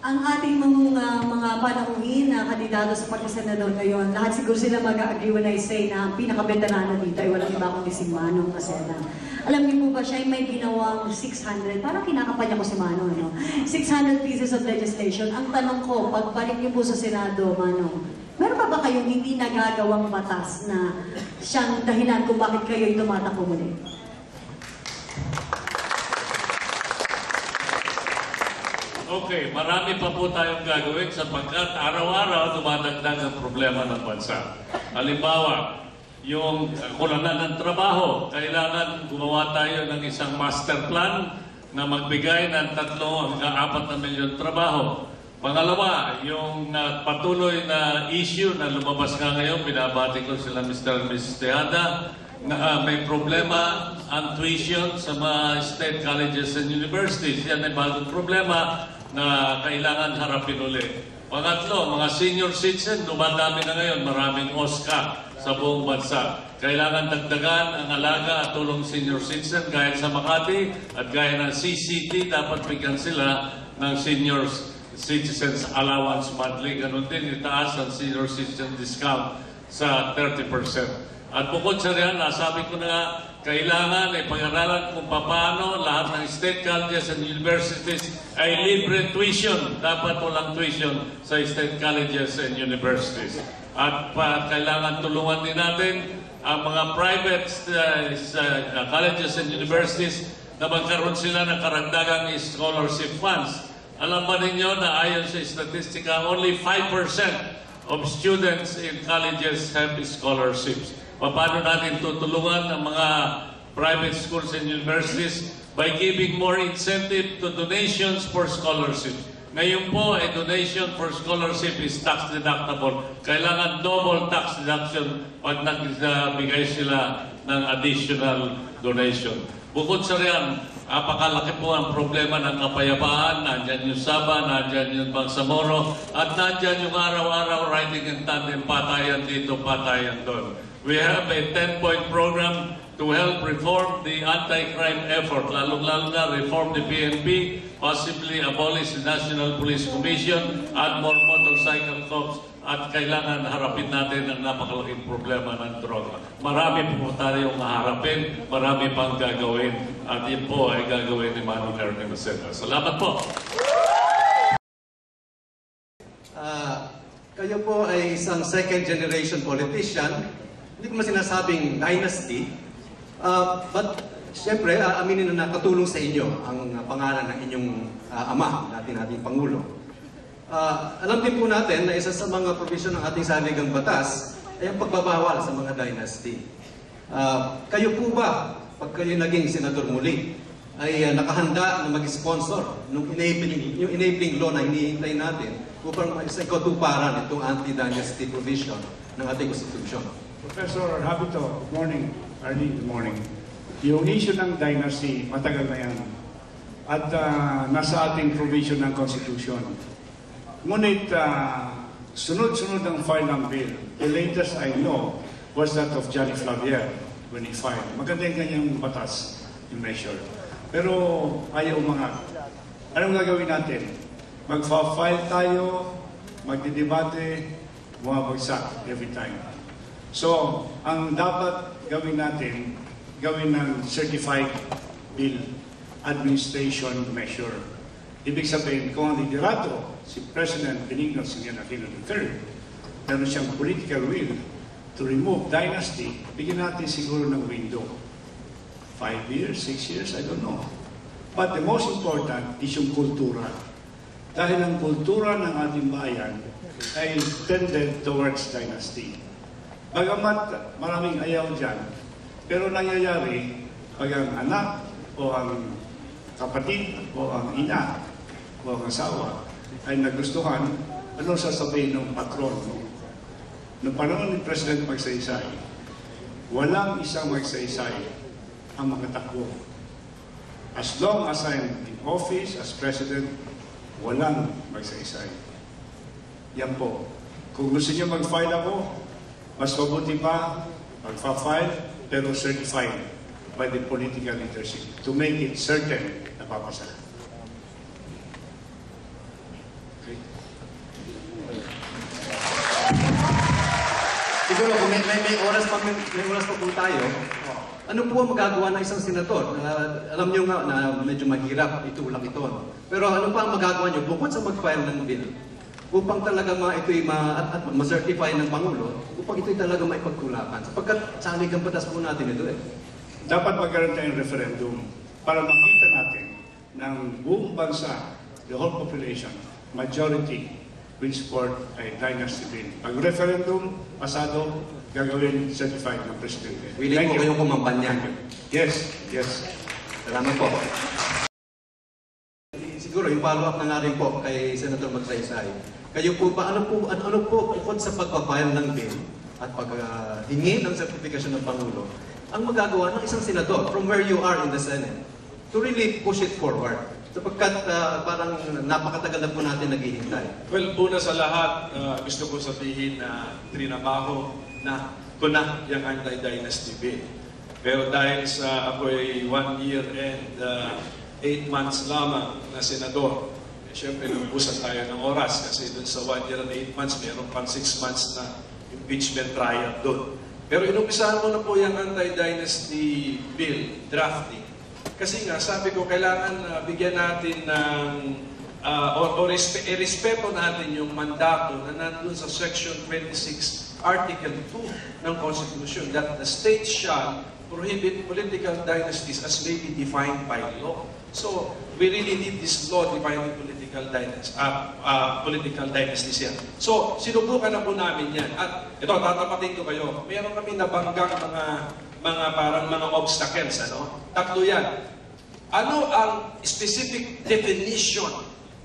ang ating mga panauhin na kandidato sa pagkasenador ngayon, lahat siguro sila mag-agree when I say na ang pinaka-veterano dito ay walang iba kundi si Manong Maceda. Alam niyo po ba siya ay may ginawang 600, parang kinakampanya ko si Manong, ano? 600 pieces of legislation. Ang tanong ko, pagbalik niyo po sa Senado, Manong, meron pa ba kayong hindi nagagawang batas na siyang dahilan kung bakit kayo'y tumatakbo muli? Okay, marami pa po tayong gagawin sapagkat araw-araw dumadagdag ang problema ng bansa. Halimbawa, yung kulangan ng trabaho, kailangan gumawa tayo ng isang master plan na magbigay ng 3 hanggang 4 na milyon trabaho. Pangalawa, yung patuloy na issue na lumabas nga ngayon, binabati ko sila Mr. and Mrs. Tejada, na may problema ang tuition sa mga state colleges and universities. Yan ay bagong problema na kailangan harapin ulit. Pangatlo, mga senior citizen, dumadami na ngayon, maraming OSCA sa buong bansa. Kailangan dagdagan ang alaga at tulong senior citizen kahit sa Makati at gaya ng CCT, dapat bigyan sila ng senior citizens allowance monthly. Ganun din, itaas ang senior citizen discount sa 30%. At bukod sa riyan, nasabi ko na nga, kailangan ay pag-aralan kung paano lahat ng state colleges and universities ay libre tuition. Dapat walang tuition sa state colleges and universities. At kailangan tulungan din natin ang mga private colleges and universities na magkaroon sila ng karagdagang scholarship funds. Alam ba ninyo na ayon sa statistika, only 5% of students in colleges have scholarships. Paano natin tutulungan ang mga private schools and universities? By giving more incentive to donations for scholarships. Ngayon po, a donation for scholarship is tax deductible. Kailangan double tax deduction pag nagbigay sila ng additional donation. Bukod sa riyan, apakalaki po ang problema ng kapayapaan. Nandyan yung Saba, nandyan yung Bangsamoro, at nandyan yung araw-araw riding in tandem, patayan dito, patayan doon. We have a 10-point program to help reform the anti-crime effort, lalong-lalo na reform the PNP, possibly abolish the National Police Commission, add more motorcycle cops, at kailangan harapin natin ang napakalaking problema ng droga. Marami po tayong haharapin, marami pang gagawin, at yun po ay gagawin ni Manong Ernesto Maceda. Salamat po! Kayo po ay isang second-generation politician. Hindi ko man sinasabing dynasty, but siyempre, aminin na nakatulong sa inyo ang pangalan ng inyong ama, nating Pangulo. Alam din po natin na isa sa mga provision ng ating saligang batas ay ang pagbabawal sa mga dynasty. Kayo po ba, pag kayo naging senador muli, ay nakahanda na mag-sponsor ng enabling law na hinihintay natin upang sa katuparan itong anti-dynasty provision ng ating konstitusyon? Professor Habito, good morning. Early good morning. Yung issue ng dynasty, matagal na yan. At nasa ating provision ng Constitution. Ngunit, sunod-sunod ang file ng bill. The latest I know was that of Johnny Flavier when he filed. Maganda yung kanyang batas, yung measure. Pero ayaw umangat. Anong gagawin natin? Magfa-file tayo, magdidebate, bumabagsak every time. So, ang dapat gawin natin, gawin ng certified bill administration measure. Ibig sabihin, kung ang liderato, si President Benigno Aquino III, meron siyang political will to remove dynasty, bigyan natin siguro ng window. 5 years, 6 years, I don't know. But the most important is yung kultura. Dahil ang kultura ng ating bayan ay tended towards dynasty. Bagamat maraming ayaw dyan, pero nangyayari pag ang anak o ang kapatid o ang ina o ang asawa ay nagustuhan, anong sasabihin ng patron? Noong panahon ni President Magsaysay, walang isang Magsaysay ang makatakbo. As long as I'm in office as President, walang Magsaysay. Yan po. Kung gusto niyo mag-file ako, mas mabuti pa magfa-file pero certified by the political leadership to make it certain na papasa. Siguro kung may oras pa po tayo, ano po ang magagawa ng isang senador? Alam niyo nga na medyo mahirap itulak ito. Pero ano pa ang magagawa niyo bukod sa mag-file ng bill? Upang talaga ito'y ma-certify ng Pangulo, upang ito'y talaga maipagtulakan. Sapagkat sa aligang batas po natin ito eh. Dapat magkaroon tayong referendum para makita natin ng buong bansa, the whole population, majority will support a dynasty bill. Pag referendum, pasado, gagawin certified ng Presidente. Willing po kayong kumampanya. Yes, yes. Salamat po. Siguro yung follow-up na nga rin po kay Senator Magsaysay. Kayo po ba, ano po bukod sa pagpapile ng bill at paghingi ng certification ng Pangulo, ang magagawa ng isang senador from where you are in the Senate to really push it forward? Sapagkat parang napakatagal na po natin naghihintay. Well, una sa lahat, gusto ko sabihin na trinabaho na ko na yung anti-dynasty bill. Pero dahil sa ako'y 1 year and 8 months lamang na senador, siyempre lubusan tayo ng oras kasi dun sa 1 year and 8 months, mayroon pang 6 months na impeachment trial doon. Pero inumpisahan ko na po yung anti-dynasty bill drafting. Kasi nga, sabi ko, kailangan bigyan natin ng, respeto natin yung mandato na nandun sa Section 26, Article 2 ng Constitution, that the state shall prohibit political dynasties as may be defined by law. So, we really need this law defining political dynasties yan. So, sinubukan na po namin yan. At ito, tatapatin ko kayo. Meron kami nabanggang mga obstacles, ano? Tatlo yan. Ano ang specific definition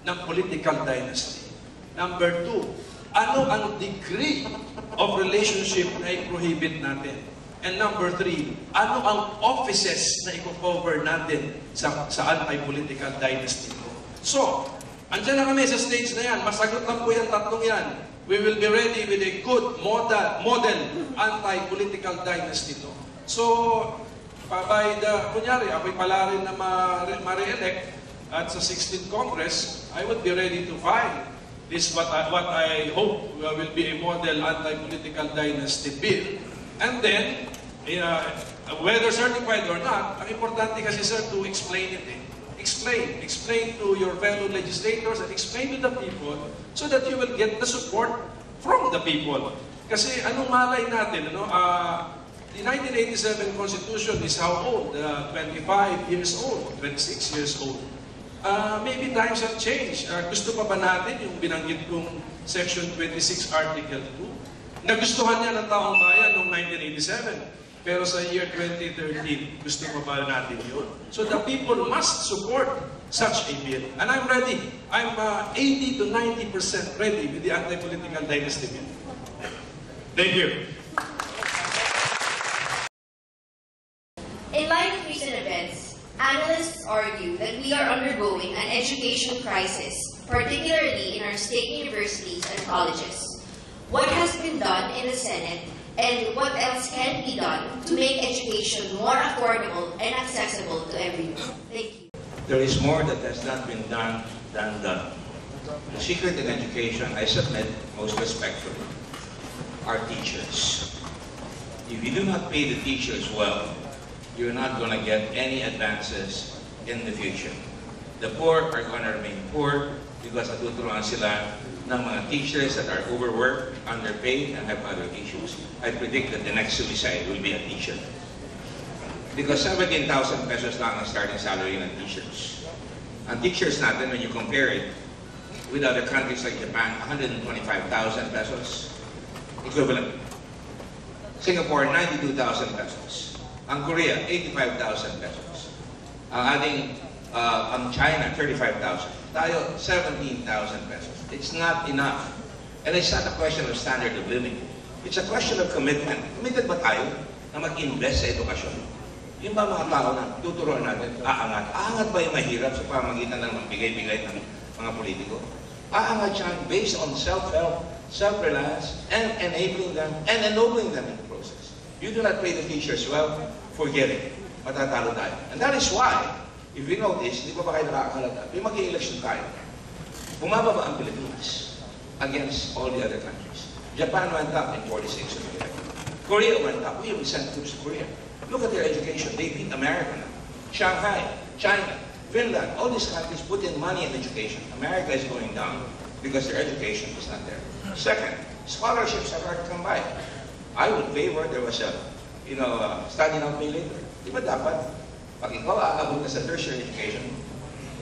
ng political dynasty? Number 2, ano ang degree of relationship na i-prohibit natin? And number 3, ano ang offices na i-cover natin sa anti-political dynasty ko? So, andyan na kami sa stage na yan. Masagot lang po yung tatlong yan. We will be ready with a good model anti-political dynasty to. So, kunyari, ako'y pala rin na ma-re-elect at sa 16th Congress, I would be ready to file this what I hope will be a model anti-political dynasty bill. And then, whether certified or not, ang importante kasi sir, to explain it. Explain to your fellow legislators and explain to the people so that you will get the support from the people. Kasi anong malay natin, ano? The 1987 Constitution is how old? 25 years old, 26 years old. Maybe times have changed. Gusto pa ba natin yung binanggit kong Section 26, Article 2? Nagustuhan niya ng taong bayan noong 1987. Pero sa year 2013, gusto pa ba natin yun? So the people must support such a bill. And I'm ready. I'm 80 to 90% ready with the anti-political dynasty bill. Thank you. In light of recent events, analysts argue that we are undergoing an education crisis, particularly in our state universities and colleges. What has been done in the Senate and what else can be done to make education more affordable and accessible to everyone? Thank you. There is more that has not been done than done. The secret in education, I submit most respectfully, are teachers. If you do not pay the teachers well, you're not going to get any advances in the future. The poor are going to remain poor because natuturuan sila ng mga teachers that are overworked, underpaid, and have other issues. I predict that the next suicide will be a teacher. Because 17,000 pesos lang ang starting salary ng teachers. Ang teachers natin, when you compare it with other countries like Japan, 125,000 pesos equivalent. Singapore, 92,000 pesos. Ang Korea, 85,000 pesos. Ang China, 35,000. Tayo, 17,000 pesos. It's not enough. And it's not a question of standard of living. It's a question of commitment. Committed ba tayo na mag-invest sa edukasyon? Yung ba mga tao na tuturuan natin, aangat? Aangat ba yung mahirap sa pamagitan ng magbigay-bigay ng mga politiko? Aangat siya based on self-help, self-reliance, and enabling them, and ennobling them in the process. You do not pay the teachers well, forget it. Matatalo tayo. And that is why, if we notice, di ba kayo nakakakalata, may mag-i-election tayo. Bumababa ang Pilipinas against all the other countries. Japan went up in 46. Korea went up. We sent troops to Korea. Look at their education. They beat America now. Shanghai, China, Finland, all these countries put in money in education. America is going down because their education is not there. Second, scholarships are hard to come by. I would favor there was a, study not pay later. Di ba dapat, pag ikaw aabot ka sa tertiary education,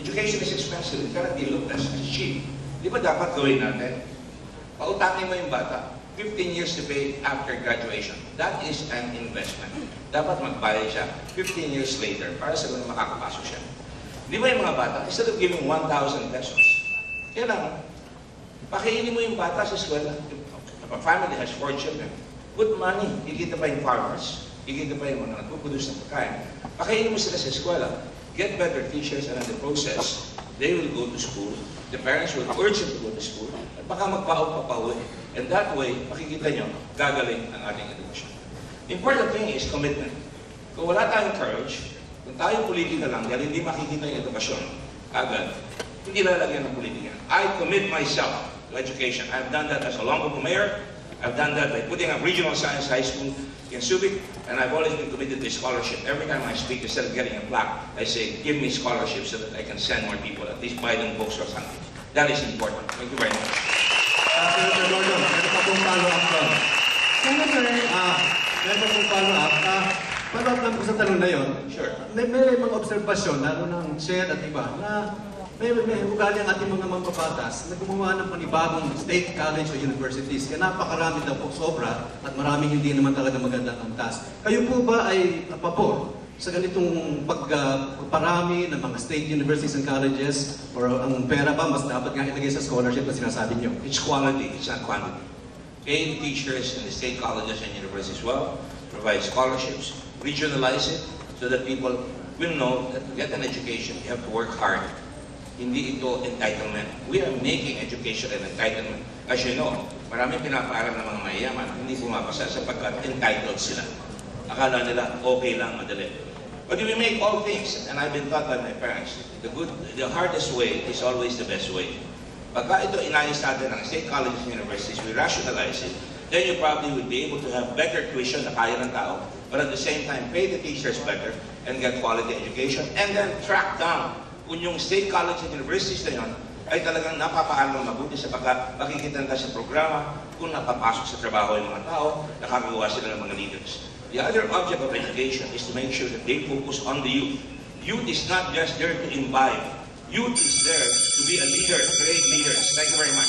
education is expensive. It cannot be looked at as cheap. Di ba dapat gawin natin? Pautangin mo yung bata, 15 years to pay after graduation. That is an investment. Dapat magbayad siya 15 years later para sa ganun makakapasok siya. Di ba yung mga bata, instead of giving 1,000 pesos, kailangan, pakainin mo yung bata sa eskwela. If a family has 4 children, put money. Kikita pa yung farmers, kikita pa yung mga nagpuproduce ng pagkain. Pakainin mo sila sa eskwela. Get better teachers, and in the process, they will go to school. The parents will urge them to go to school. At baka magpauwi. And that way, makikita nyo, gagaling ang ating edukasyon. The important thing is commitment. Kung wala tayong courage, kung tayo politika lang, dahil hindi makikita yung edukasyon, agad, hindi lalagyan ng politika. I commit myself to education. I've done that as a Olongapo mayor. I've done that by putting up regional science high school in Subic, and I've always been committed to scholarship. Every time I speak, instead of getting a plaque, I say, give me scholarships so that I can send more people, at least buy them books or something. That is important. Thank you very much. Senator Gordon, meron pa pong follow-up ko. Senator, Meron pa pong follow-up. Follow-up lang po sa tanong na yun. Sure. May mga obserbasyon, lalo ng Shed at iba, na may ugali ang ating mga mambabatas na gumawa ng panibagong state college o universities. Kaya napakarami daw po sobra at maraming hindi naman talaga magandang antas. Kayo po ba ay pabor sa ganitong pagparami ng mga state universities and colleges? Or ang pera ba mas dapat nga ilagay sa scholarship na sinasabi nyo? It's quality, it's not quantity. Pay the teachers in the state colleges and universities well, provide scholarships, regionalize it so that people will know that to get an education, you have to work hard. Hindi ito entitlement. We are making education an entitlement. As you know, maraming pinapaaral ng mga mayayaman, hindi pumapasa sapagkat entitled sila. Akala nila okay lang, madali. But we make all things, and I've been taught by my parents, the hardest way is always the best way. Pagka ito inayos natin ng state colleges and universities, we rationalize it, then you probably would be able to have better tuition na kaya ng tao, but at the same time, pay the teachers better and get quality education, and then track down kung yung state college and universities na yun ay talagang napapaaral mabuti sa makikita nila sa programa, kung napapasok sa trabaho yung mga tao, nakakagawa sila ng mga leaders. The other object of education is to make sure that they focus on the youth. Youth is not just there to imbibe. Youth is there to be a leader, great leaders. Thank you very much.